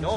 9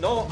9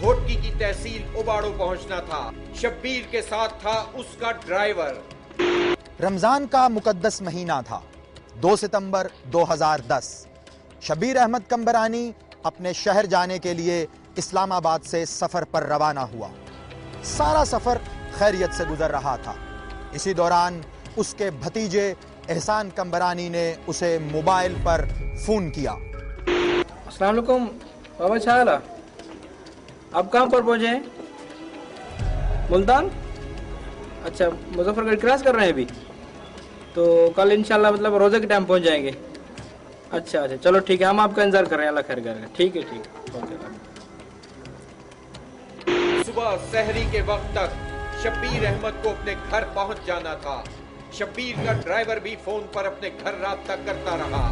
گھوٹکی کی تحصیل اوباڑو پہنچنا تھا۔ شبیر کے ساتھ تھا اس کا ڈرائیور۔ رمضان کا مقدس مہینہ تھا، 2 ستمبر 2010۔ شبیر احمد کمبرانی اپنے شہر جانے کے لیے اسلام آباد سے سفر پر روانہ ہوا۔ سارا سفر خیریت سے گزر رہا تھا۔ اسی دوران اس کے بھتیجے احسان کمبرانی نے اسے موبائل پر فون کیا۔ السلام علیکم بابا، کیا حال ہے؟ آپ کہاں پر پہنچے ہیں؟ ملتان؟ اچھا، مظفر گڑھ کراس کر رہے ہیں ابھی؟ تو کل انشاءاللہ مطلب روزے کے ٹائم پہنچ جائیں گے۔ اچھا چلو ٹھیک ہے، ہم آپ کا انتظار کر رہے ہیں، اللہ خیر کرے گا۔ ٹھیک ہے اوکے۔ صبح سحری کے وقت تک شبیر احمد کو اپنے گھر پہنچ جانا تھا۔ شبیر کا ڈرائیور بھی فون پر اپنے گھر رابطہ کرتا رہا۔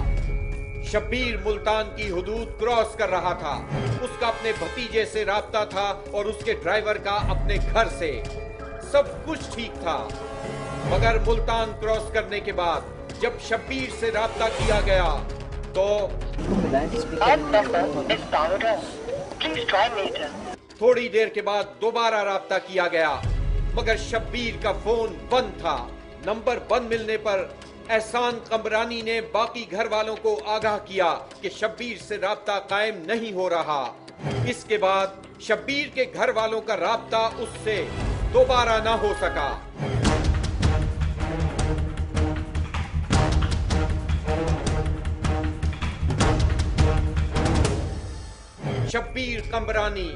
شبیر ملتان کی حدود کراس کر رہا تھا۔ اس کا اپنے بھتیجے سے رابطہ تھا اور اس کے ڈرائیور کا اپنے گھر سے۔ سب کچھ ٹھیک تھا، مگر ملتان کراس کرنے کے بعد جب شبیر سے رابطہ کیا گیا تو تھوڑی دیر کے بعد دوبارہ رابطہ کیا گیا، مگر شبیر کا فون بند تھا۔ نمبر بند ملنے پر احسان کمبرانی نے باقی گھر والوں کو آگاہ کیا کہ شبیر سے رابطہ قائم نہیں ہو رہا۔ اس کے بعد شبیر کے گھر والوں کا رابطہ اس سے دوبارہ نہ ہو سکا۔ شبیر کمبرانی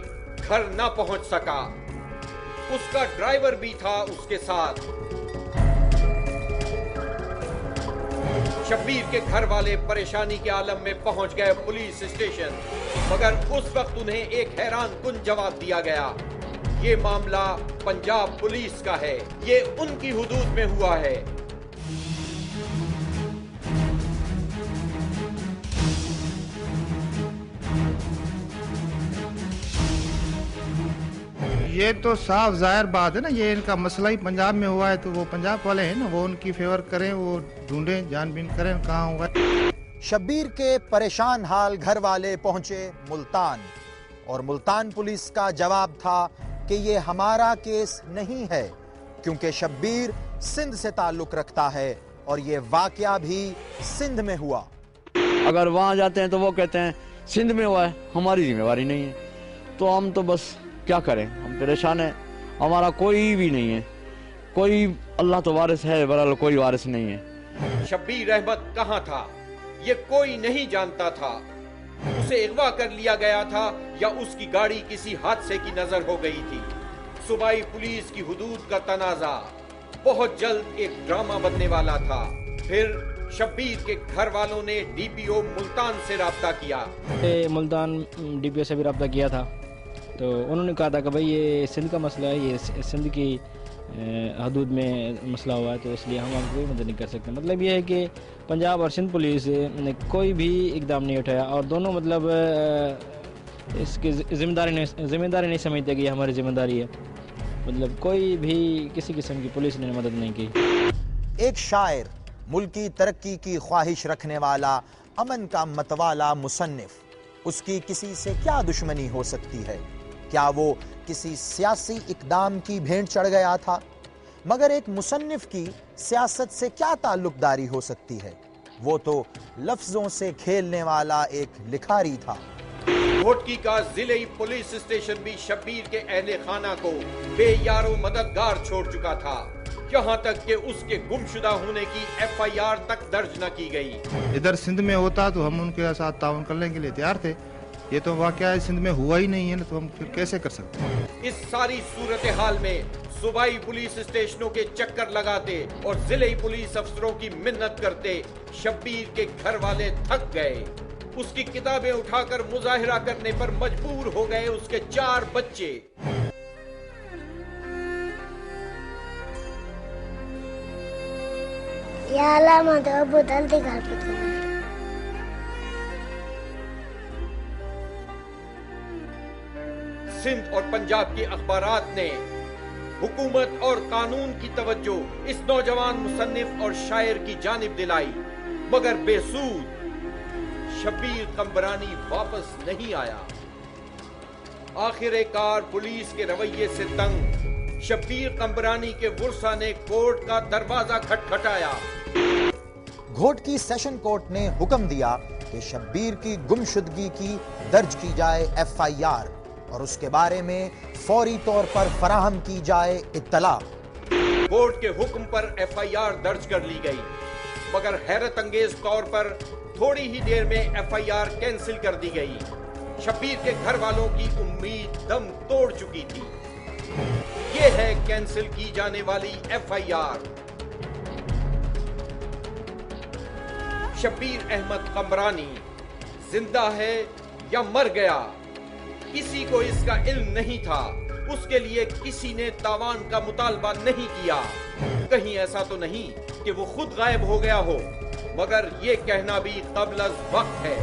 گھر نہ پہنچ سکا۔ اس کا ڈرائیور بھی تھا اس کے ساتھ۔ شبیر کے گھر والے پریشانی کے عالم میں پہنچ گئے پولیس اسٹیشن، مگر اس وقت انہیں ایک حیران کن جواب دیا گیا۔ یہ معاملہ پنجاب پولیس کا ہے، یہ ان کی حدود میں ہوا ہے۔ یہ تو صاف ظاہر بات ہے نا، یہ ان کا مسئلہ ہی پنجاب میں ہوا ہے، تو وہ پنجاب والے ہیں نا، وہ ان کی فیور کریں، وہ ڈھونڈیں، جان بین کریں کہاں ہوا ہے۔ شبیر کے پریشان حال گھر والے پہنچے ملتان، اور ملتان پولیس کا جواب تھا کہ یہ ہمارا کیس نہیں ہے، کیونکہ شبیر سندھ سے تعلق رکھتا ہے اور یہ واقعہ بھی سندھ میں ہوا۔ اگر وہاں جاتے ہیں تو وہ کہتے ہیں سندھ میں ہوا ہے، ہماری ذمہ داری نہیں ہے، تو ہم تو بس کیا کریں، ہم پریشان ہیں، ہمارا کوئی بھی نہیں ہے، کوئی اللہ تو وارث ہے، بہرحال کوئی وارث نہیں ہے۔ شبیر احمد کہاں تھا یہ کوئی نہیں جانتا تھا۔ اسے اغوا کر لیا گیا تھا یا اس کی گاڑی کسی حادثے کی نظر ہو گئی تھی۔ صوبائی پولیس کی حدود کا تنازع بہت جلد ایک ڈرامہ بننے والا تھا۔ پھر شبیر کے گھر والوں نے ڈی پی او ملتان سے رابطہ کیا۔ ملتان ڈی پی او سے بھی رابطہ کیا تھا، تو انہوں نے کہا تھا کہ بھائی یہ سندھ کا مسئلہ ہے، یہ سندھ کی حدود میں مسئلہ ہوا ہے، تو اس لیے ہم کوئی مدد نہیں کر سکتے۔ مطلب یہ ہے کہ پنجاب اور سندھ پولیس نے کوئی بھی اقدام نہیں اٹھایا، اور دونوں مطلب اس کی ذمہ داری نہیں سمجھتے کہ یہ ہماری ذمہ داری ہے۔ مطلب کوئی بھی کسی قسم کی پولیس نے مدد نہیں کی۔ ایک شاعر، ملکی ترقی کی خواہش رکھنے والا، امن کا متوالا مصنف، اس کی کسی سے کیا دشمنی ہو سکتی ہے؟ کیا وہ کسی سیاسی اقدام کی بھینٹ چڑھ گیا تھا؟ مگر ایک مصنف کی سیاست سے کیا تعلق داری ہو سکتی ہے؟ وہ تو لفظوں سے کھیلنے والا ایک لکھاری تھا۔ گھوٹکی کا ضلعی پولیس اسٹیشن بھی شبیر کے اہل خانہ کو بے یار و مددگار چھوڑ چکا تھا، یہاں تک کہ اس کے گمشدہ ہونے کی ایف آئی آر تک درج نہ کی گئی۔ ادھر سندھ میں ہوتا تو ہم ان کے ساتھ تعاون کرنے کے لیے تیار تھے، یہ تو واقعہ سندھ میں ہوا ہی نہیں ہے نا، تو ہم پھر کیسے کر سکتے ہیں؟ اس ساری صورتحال میں صوبائی پولیس اسٹیشنوں کے چکر لگاتے اور ضلعی پولیس افسروں کی منت کرتے شبیر کے گھر والے تھک گئے۔ اس کی کتابیں اٹھا کر مظاہرہ کرنے پر مجبور ہو گئے اس کے 4 بچے۔ یا علامت ابو دلتی گھر پہ سندھ اور پنجاب کے اخبارات نے حکومت اور قانون کی توجہ اس نوجوان مصنف اور شاعر کی جانب دلائی، مگر بے سود۔ شبیر کمبرانی واپس نہیں آیا۔ آخر کار پولیس کے رویے سے تنگ شبیر قمبرانی کے ورثا نے کورٹ کا دروازہ کھٹکھٹایا۔ گھوٹ کی سیشن کورٹ نے حکم دیا کہ شبیر کی گمشدگی کی درج کی جائے FIR اور اس کے بارے میں فوری طور پر فراہم کی جائے اطلاع۔ کورٹ کے حکم پر FIR درج کر لی گئی، مگر حیرت انگیز طور پر تھوڑی ہی دیر میں FIR کینسل کر دی گئی۔ شبیر کے گھر والوں کی امید دم توڑ چکی تھی۔ یہ ہے کینسل کی جانے والی FIR۔ شبیر احمد قمبرانی زندہ ہے یا مر گیا، کسی کو اس کا علم نہیں تھا۔ اس کے لیے کسی نے تاوان کا مطالبہ نہیں کیا۔ کہیں ایسا تو نہیں کہ وہ خود غائب ہو گیا ہو، مگر یہ کہنا بھی قبل از وقت ہے۔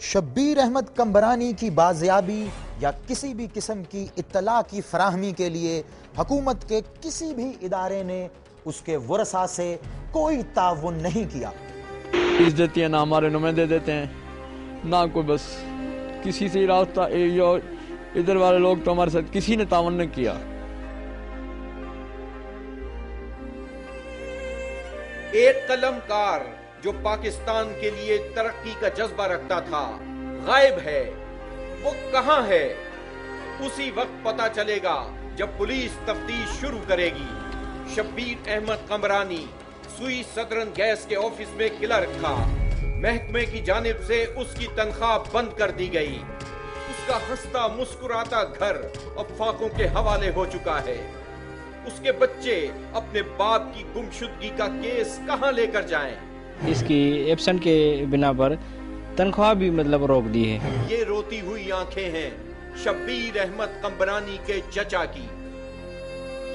شبیر احمد قمبرانی کی بازیابی یا کسی بھی قسم کی اطلاع کی فراہمی کے لیے حکومت کے کسی بھی ادارے نے اس کے ورثاء سے کوئی تعاون نہیں کیا۔ فیس دیتی ہیں نہ ہمارے نمائندے دیتے ہیں، نہ کوئی بس کسی سے راستہ، ادھر والے لوگ تو ہمارے ساتھ کسی نے تعاون نہیں کیا۔ ایک قلم کار جو پاکستان کے لیے ترقی کا جذبہ رکھتا تھا غائب ہے۔ وہ کہاں ہے؟ اسی وقت پتا چلے گا جب پولیس تفتیش شروع کرے گی۔ شبیر احمد قمبرانی سوئی سدرن گیس کے آفس میں کلرک تھا۔ محکمے کی جانب سے اس کی تنخواہ بند کر دی گئی۔ اس کا ہنستا مسکراتا گھر اب فاقوں کے حوالے ہو چکا ہے۔ اس کے بچے اپنے باپ کی گمشدگی کا کیس کہاں لے کر جائیں؟ اس کی ایبسنٹ کے بنا پر تنخواہ بھی روک دی ہے۔ یہ روتی ہوئی آنکھیں ہیں شبیر احمد قمبرانی کے چچا کی۔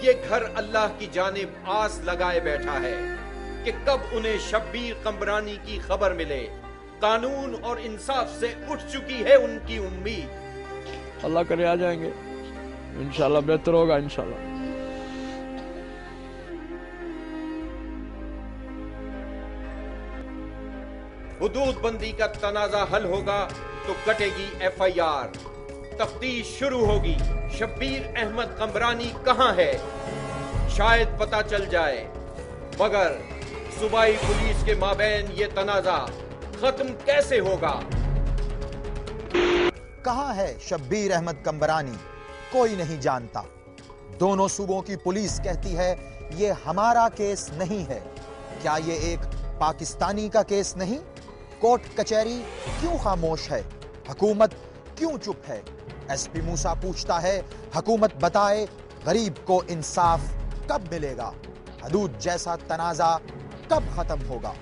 یہ گھر اللہ کی جانب آس لگائے بیٹھا ہے کہ کب انہیں شبیر قمبرانی کی خبر ملے۔ قانون اور انصاف سے اٹھ چکی ہے ان کی امید۔ اللہ کرے آ جائیں گے، انشاءاللہ بہتر ہوگا انشاءاللہ۔ حدود بندی کا تنازع حل ہوگا تو کٹے گی FIR، تفتیش شروع ہوگی۔ شبیر احمد قمبرانی کہاں ہے؟ شاید پتا چل جائے، مگر صوبائی پولیس کے مابین یہ تنازع ختم کیسے ہوگا؟ کہاں ہے شبیر احمد قمبرانی؟ کوئی نہیں جانتا۔ دونوں صوبوں کی پولیس کہتی ہے یہ ہمارا کیس نہیں ہے۔ کیا یہ ایک پاکستانی کا کیس نہیں؟ کورٹ کچہری کیوں خاموش ہے؟ حکومت کیوں چپ ہے؟ SP موسیٰ پوچھتا ہے حکومت بتائے غریب کو انصاف کب ملے گا؟ حدود جیسا تنازع کب ختم ہوگا؟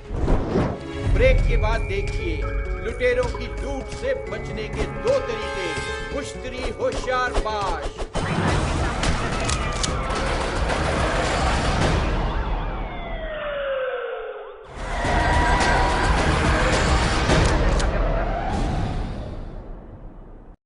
بریک کے بعد دیکھیے لٹیروں کی لوٹ سے بچنے کے 2 طریقے، مشتری ہوشیار باش۔